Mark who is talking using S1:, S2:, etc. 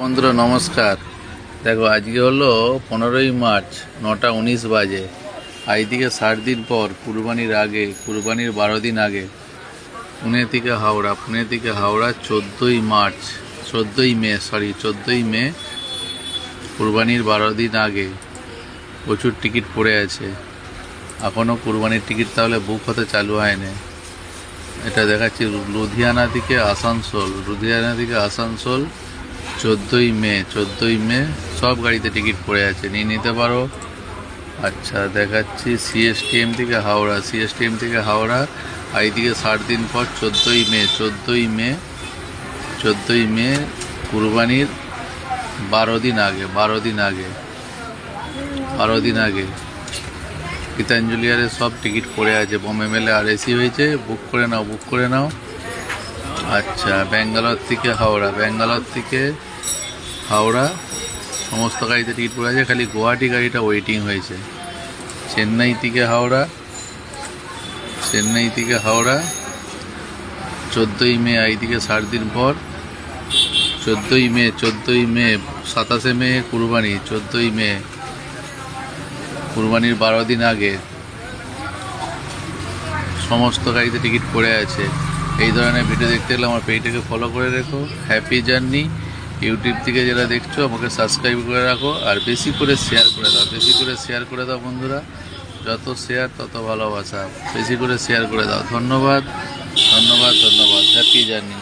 S1: বন্ধুরা নমস্কার। দেখো আজকে হলো 15ই মার্চ, 9টা 19 বাজে। আজ থেকে 60 দিন পর কুরবানির আগে, কুরবানির 12 দিন আগে পুনে থেকে হাওড়া 14ই মে কুরবানির 12 দিন আগে প্রচুর টিকিট পড়ে আছে। এখনও কুরবানির টিকিট তাহলে বুক হতে চালু হয়নি। এটা দেখাচ্ছি লুধিয়ানা থেকে আসানসোল 14ই মে সব গাড়িতে টিকিট পড়ে আছে, নিয়ে নিতে পারো। আচ্ছা দেখাচ্ছি সিএসটিএম থেকে হাওড়া আজ থেকে 60 দিন পর 14ই মে কুরবানির 12 দিন আগে গীতাঞ্জলিয়ারের সব টিকিট পড়ে আছে। বোম এমএলএ আর এসি হয়েছে, বুক করে নাও। আচ্ছা ব্যাঙ্গালোর থেকে হাওড়া সমস্ত গাড়িতে টিকিট পড়ে আছে, খালি গুয়াহাটি গাড়িটা ওয়েটিং হয়েছে। চেন্নাই থেকে হাওড়া 14ই মে আজ থেকে 60 দিন পর 14ই মে 27 মে কুরবানি, 14ই মে কুরবানির 12 দিন আগে সমস্ত গাড়িতে টিকিট পড়ে আছে। এই ধরনের ভিডিও দেখতে গেলে আমার পেজটাকে ফলো করে রেখো। Happy journey. ইউটিউব থেকে যারা দেখছো আমাকে সাবস্ক্রাইব করে রাখো, আর বেশি করে শেয়ার করে দাও বন্ধুরা। যত শেয়ার তত ভালোবাসা, বেশি করে শেয়ার করে দাও। ধন্যবাদ। Happy journey.